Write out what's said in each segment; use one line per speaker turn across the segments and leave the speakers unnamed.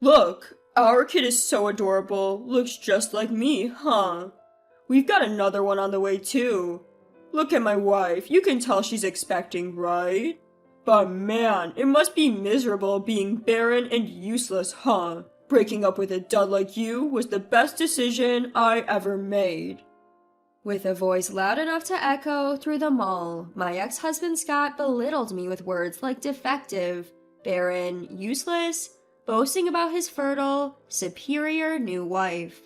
Look, our kid is so adorable. Looks just like me, huh? We've got another one on the way too. Look at my wife. You can tell she's expecting, right? But man, it must be miserable being barren and useless, huh? Breaking up with a dud like you was the best decision I ever made.
With a voice loud enough to echo through the mall, my ex-husband Scott belittled me with words like defective, barren, useless, boasting about his fertile, superior new wife.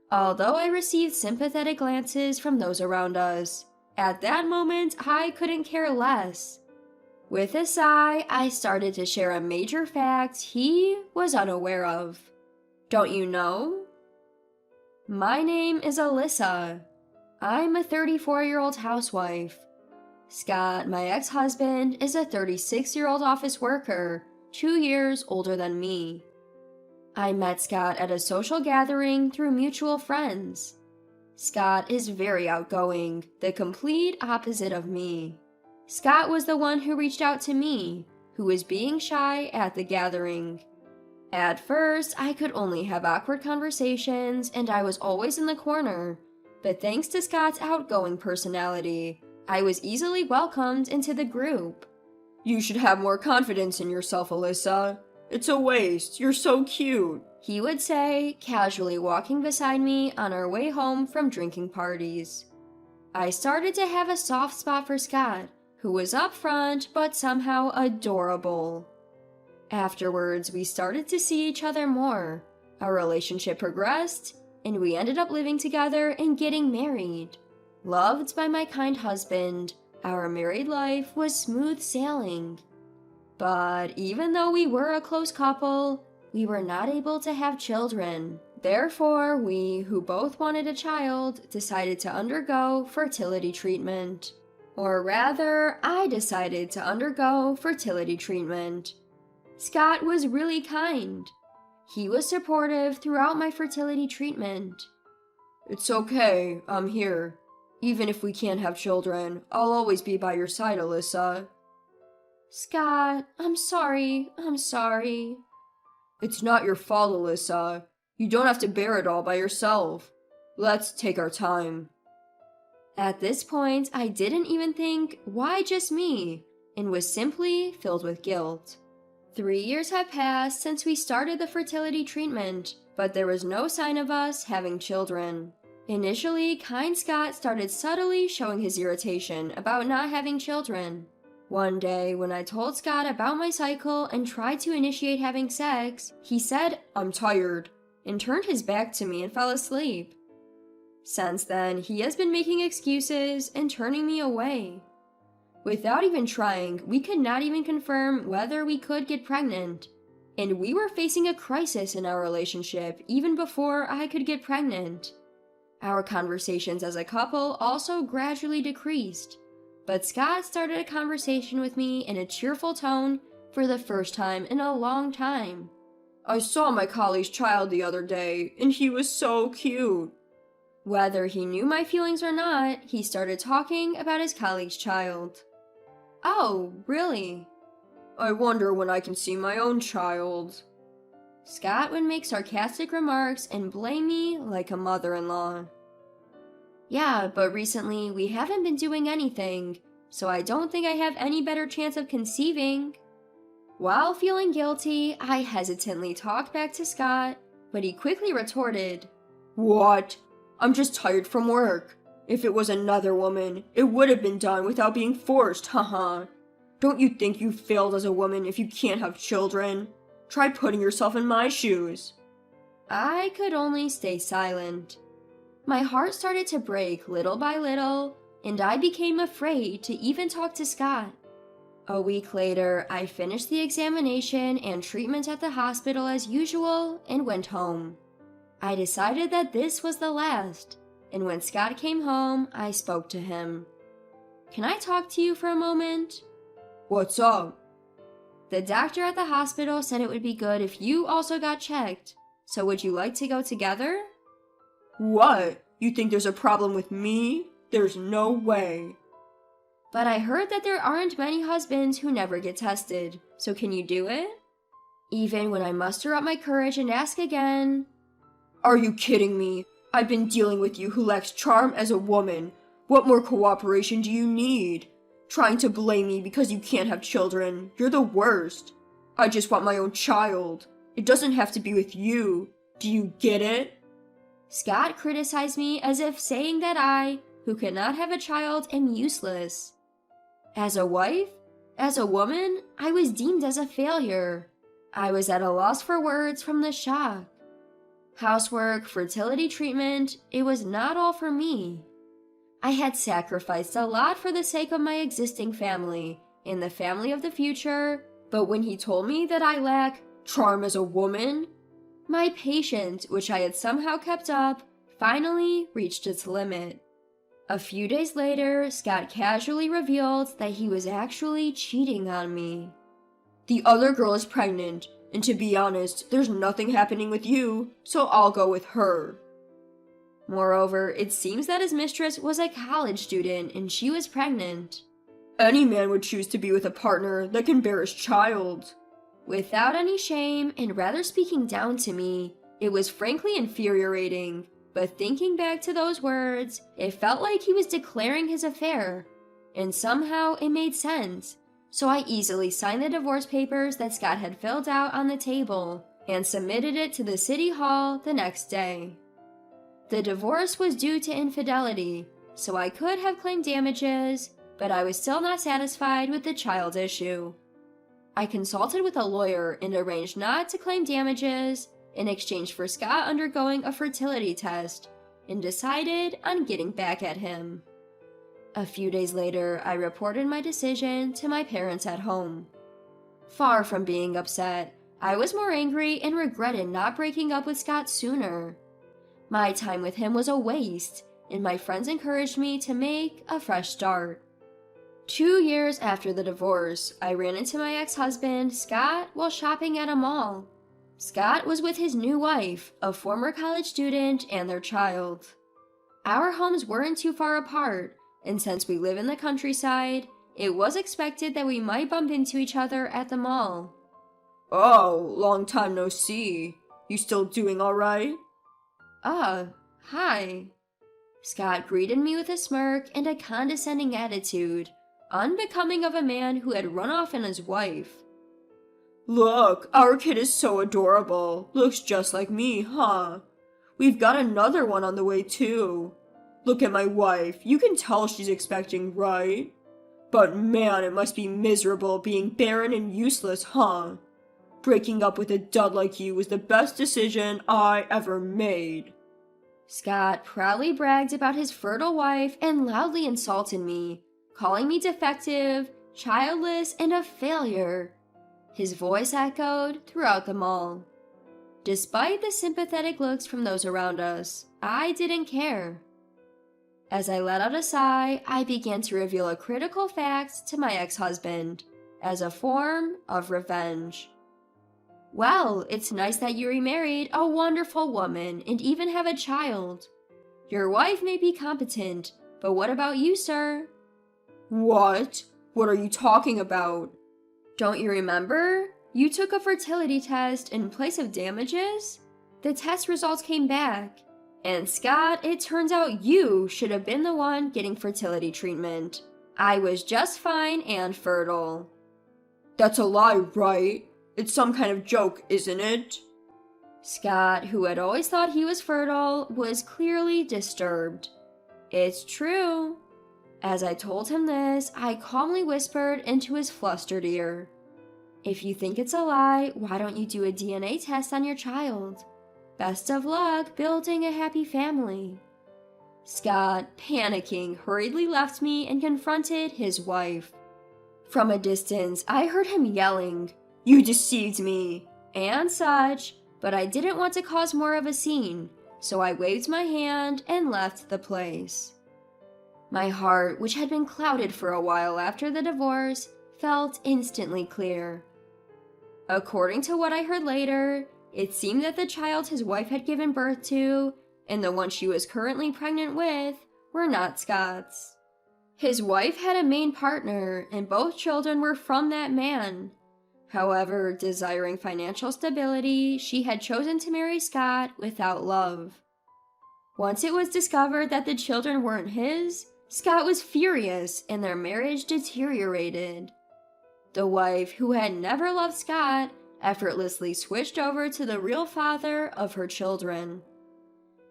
Although I received sympathetic glances from those around us, at that moment I couldn't care less. With a sigh, I started to share a major fact he was unaware of. Don't you know? My name is Alyssa. I'm a 34-year-old housewife. Scott, my ex-husband, is a 36-year-old office worker, 2 years older than me. I met Scott at a social gathering through mutual friends. Scott is very outgoing, the complete opposite of me. Scott was the one who reached out to me, who was being shy at the gathering. At first, I could only have awkward conversations, and I was always in the corner. But thanks to Scott's outgoing personality, I was easily welcomed into the group.
You should have more confidence in yourself, Alyssa. It's a waste. You're so cute,
he would say, casually walking beside me on our way home from drinking parties. I started to have a soft spot for Scott, who was upfront but somehow adorable. Afterwards, we started to see each other more. Our relationship progressed, and we ended up living together and getting married. Loved by my kind husband, our married life was smooth sailing. But even though we were a close couple, we were not able to have children. Therefore, we, who both wanted a child, decided to undergo fertility treatment. Or rather, I decided to undergo fertility treatment. Scott was really kind. He was supportive throughout my fertility treatment.
It's okay, I'm here. Even if we can't have children, I'll always be by your side, Alyssa.
Scott, I'm sorry.
It's not your fault, Alyssa. You don't have to bear it all by yourself. Let's take our time.
At this point, I didn't even think, why just me? And was simply filled with guilt. 3 years had passed since we started the fertility treatment, but there was no sign of us having children. Initially, kind Scott started subtly showing his irritation about not having children. One day, when I told Scott about my cycle and tried to initiate having sex, he said, "I'm tired," and turned his back to me and fell asleep. Since then, he has been making excuses and turning me away. Without even trying, we could not even confirm whether we could get pregnant. And we were facing a crisis in our relationship even before I could get pregnant. Our conversations as a couple also gradually decreased. But Scott started a conversation with me in a cheerful tone for the first time in a long time.
I saw my colleague's child the other day, and he was so cute.
Whether he knew my feelings or not, he started talking about his colleague's child. Oh, really?
I wonder when I can see my own child.
Scott would make sarcastic remarks and blame me like a mother-in-law. Yeah, but recently we haven't been doing anything, so I don't think I have any better chance of conceiving. While feeling guilty, I hesitantly talked back to Scott, but he quickly retorted,
What? I'm just tired from work. If it was another woman, it would have been done without being forced, haha. Don't you think you failed as a woman if you can't have children? Try putting yourself in my shoes.
I could only stay silent. My heart started to break little by little, and I became afraid to even talk to Scott. A week later, I finished the examination and treatment at the hospital as usual and went home. I decided that this was the last, and when Scott came home, I spoke to him. Can I talk to you for a moment?
What's up?
The doctor at the hospital said it would be good if you also got checked, so would you like to go together?
What? You think there's a problem with me? There's no way.
But I heard that there aren't many husbands who never get tested, so can you do it? Even when I muster up my courage and ask again,
Are you kidding me? I've been dealing with you who lacks charm as a woman. What more cooperation do you need? Trying to blame me because you can't have children. You're the worst. I just want my own child. It doesn't have to be with you. Do you get it?
Scott criticized me as if saying that I, who cannot have a child, am useless. As a wife, as a woman, I was deemed as a failure. I was at a loss for words from the shock. Housework, fertility treatment, it was not all for me. I had sacrificed a lot for the sake of my existing family and the family of the future, but when he told me that I lack charm as a woman, my patience, which I had somehow kept up, finally reached its limit. A few days later, Scott casually revealed that he was actually cheating on me.
The other girl is pregnant, and to be honest, there's nothing happening with you, so I'll go with her.
Moreover, it seems that his mistress was a college student and she was pregnant.
Any man would choose to be with a partner that can bear his child.
Without any shame, and rather speaking down to me, it was frankly infuriating, but thinking back to those words, it felt like he was declaring his affair. And somehow it made sense, so I easily signed the divorce papers that Scott had filled out on the table, and submitted it to the city hall the next day. The divorce was due to infidelity, so I could have claimed damages, but I was still not satisfied with the child issue. I consulted with a lawyer and arranged not to claim damages in exchange for Scott undergoing a fertility test, and decided on getting back at him. A few days later, I reported my decision to my parents at home. Far from being upset, I was more angry and regretted not breaking up with Scott sooner. My time with him was a waste, and my friends encouraged me to make a fresh start. 2 years after the divorce, I ran into my ex-husband, Scott, while shopping at a mall. Scott was with his new wife, a former college student, and their child. Our homes weren't too far apart, and since we live in the countryside, it was expected that we might bump into each other at the mall.
Oh, long time no see. You still doing all right?
Hi. Scott greeted me with a smirk and a condescending attitude, unbecoming of a man who had run off on his wife.
Look, our kid is so adorable. Looks just like me, huh? We've got another one on the way too. Look at my wife. You can tell she's expecting, right? But man, it must be miserable being barren and useless, huh? Breaking up with a dud like you was the best decision I ever made.
Scott proudly bragged about his fertile wife and loudly insulted me, calling me defective, childless, and a failure. His voice echoed throughout the mall. Despite the sympathetic looks from those around us, I didn't care. As I let out a sigh, I began to reveal a critical fact to my ex-husband, as a form of revenge. Well, it's nice that you remarried a wonderful woman and even have a child. Your wife may be competent, but what about you, sir?
What? What are you talking about?
Don't you remember? You took a fertility test in place of damages? The test results came back. And Scott, it turns out you should have been the one getting fertility treatment. I was just fine and fertile.
That's a lie, right? It's some kind of joke, isn't it?
Scott, who had always thought he was fertile, was clearly disturbed. It's true. As I told him this, I calmly whispered into his flustered ear. If you think it's a lie, why don't you do a DNA test on your child? Best of luck building a happy family. Scott, panicking, hurriedly left me and confronted his wife. From a distance, I heard him yelling, "You deceived me," and such, but I didn't want to cause more of a scene, so I waved my hand and left the place. My heart, which had been clouded for a while after the divorce, felt instantly clear. According to what I heard later, it seemed that the child his wife had given birth to, and the one she was currently pregnant with, were not Scott's. His wife had a main partner, and both children were from that man. However, desiring financial stability, she had chosen to marry Scott without love. Once it was discovered that the children weren't his, Scott was furious and their marriage deteriorated. The wife, who had never loved Scott, effortlessly switched over to the real father of her children.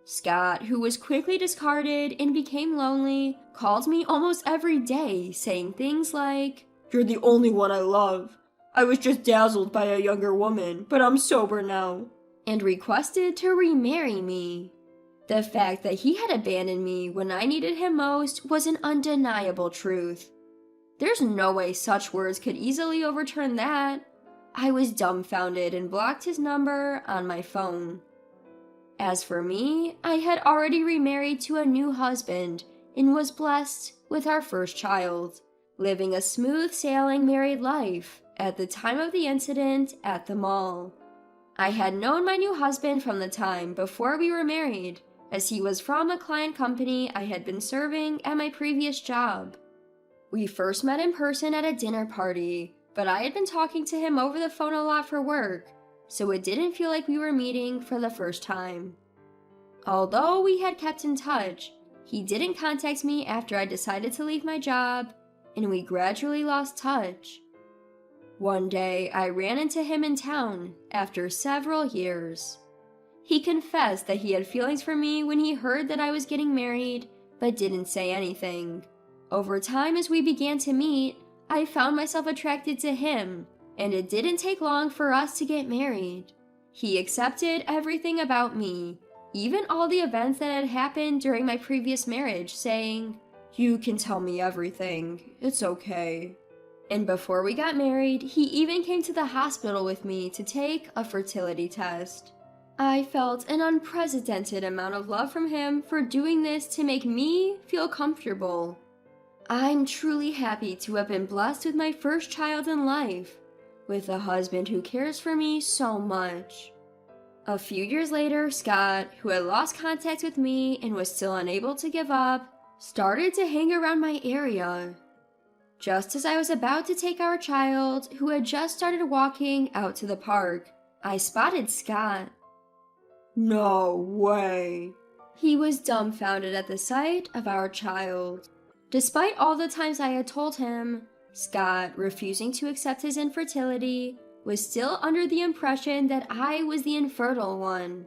Scott, who was quickly discarded and became lonely, called me almost every day, saying things like,
"You're the only one I love. I was just dazzled by a younger woman, but I'm sober now,"
and requested to remarry me. The fact that he had abandoned me when I needed him most was an undeniable truth. There's no way such words could easily overturn that. I was dumbfounded and blocked his number on my phone. As for me, I had already remarried to a new husband and was blessed with our first child, living a smooth sailing married life at the time of the incident at the mall. I had known my new husband from the time before we were married, as he was from a client company I had been serving at my previous job. We first met in person at a dinner party, but I had been talking to him over the phone a lot for work, so it didn't feel like we were meeting for the first time. Although we had kept in touch, he didn't contact me after I decided to leave my job, and we gradually lost touch. One day, I ran into him in town after several years. He confessed that he had feelings for me when he heard that I was getting married, but didn't say anything. Over time, as we began to meet, I found myself attracted to him, and it didn't take long for us to get married. He accepted everything about me, even all the events that had happened during my previous marriage, saying, "You can tell me everything, it's okay." And before we got married, he even came to the hospital with me to take a fertility test. I felt an unprecedented amount of love from him for doing this to make me feel comfortable. I'm truly happy to have been blessed with my first child in life, with a husband who cares for me so much. A few years later, Scott, who had lost contact with me and was still unable to give up, started to hang around my area. Just as I was about to take our child, who had just started walking out to the park, I spotted Scott.
"No way."
He was dumbfounded at the sight of our child. Despite all the times I had told him, Scott, refusing to accept his infertility, was still under the impression that I was the infertile one.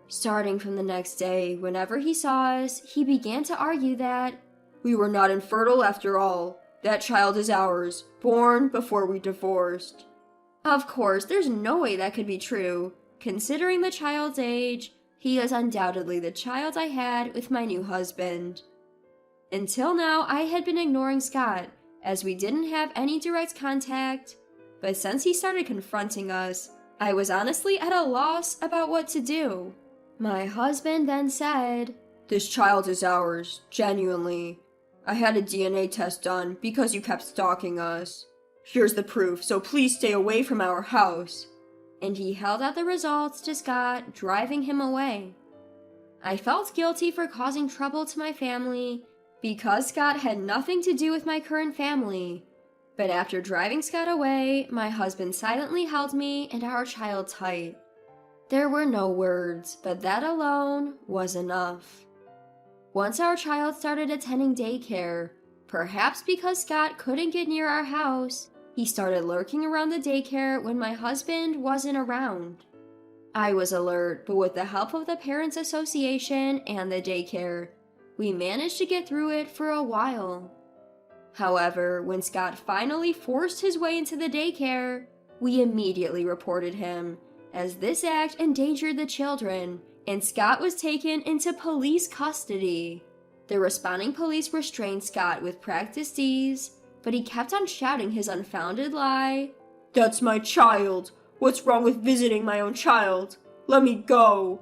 Starting from the next day, whenever he saw us, he began to argue that
"We were not infertile after all. That child is ours, born before we divorced."
Of course, there's no way that could be true. Considering the child's age, he is undoubtedly the child I had with my new husband. Until now, I had been ignoring Scott, as we didn't have any direct contact, but since he started confronting us, I was honestly at a loss about what to do. My husband then said,
"This child is ours, genuinely. I had a DNA test done because you kept stalking us. Here's the proof, so please stay away from our house."
And he held out the results to Scott, driving him away. I felt guilty for causing trouble to my family because Scott had nothing to do with my current family. But after driving Scott away, my husband silently held me and our child tight. There were no words, but that alone was enough. Once our child started attending daycare, perhaps because Scott couldn't get near our house, he started lurking around the daycare when my husband wasn't around. I was alert, but with the help of the Parents Association and the daycare, we managed to get through it for a while. However, when Scott finally forced his way into the daycare, we immediately reported him, as this act endangered the children, and Scott was taken into police custody. The responding police restrained Scott with practiced ease, but he kept on shouting his unfounded lie.
"That's my child. What's wrong with visiting my own child? Let me go,"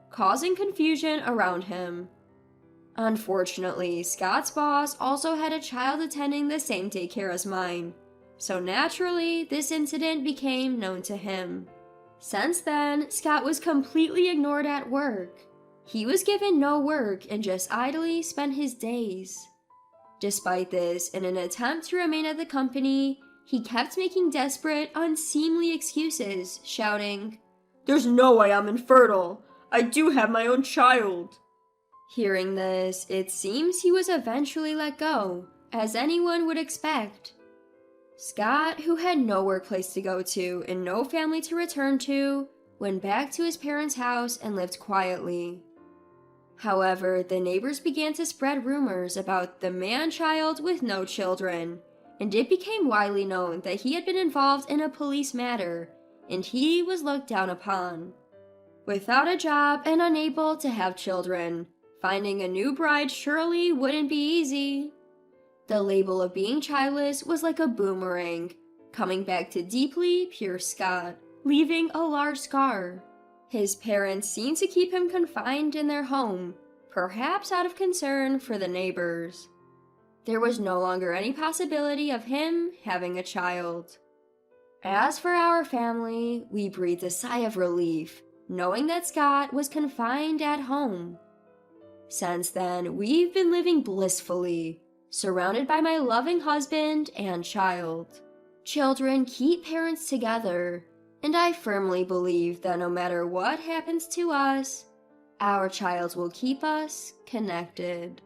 causing confusion around him. Unfortunately, Scott's boss also had a child attending the same daycare as mine, so naturally, this incident became known to him. Since then, Scott was completely ignored at work. He was given no work and just idly spent his days. Despite this, in an attempt to remain at the company, He kept making desperate, unseemly excuses, shouting,
"There's no way I'm infertile. I do have my own child."
Hearing this, it seems he was eventually let go, as anyone would expect. Scott, who had no workplace to go to and no family to return to, went back to his parents' house and lived quietly. However, the neighbors began to spread rumors about the man-child with no children, and it became widely known that he had been involved in a police matter, and he was looked down upon. Without a job and unable to have children, finding a new bride surely wouldn't be easy. The label of being childless was like a boomerang, coming back to deeply pure Scott, leaving a large scar. His parents seemed to keep him confined in their home, perhaps out of concern for the neighbors. There was no longer any possibility of him having a child. As for our family, we breathed a sigh of relief, knowing that Scott was confined at home. Since then, we've been living blissfully, surrounded by my loving husband and child. Children keep parents together, and I firmly believe that no matter what happens to us, our child will keep us connected.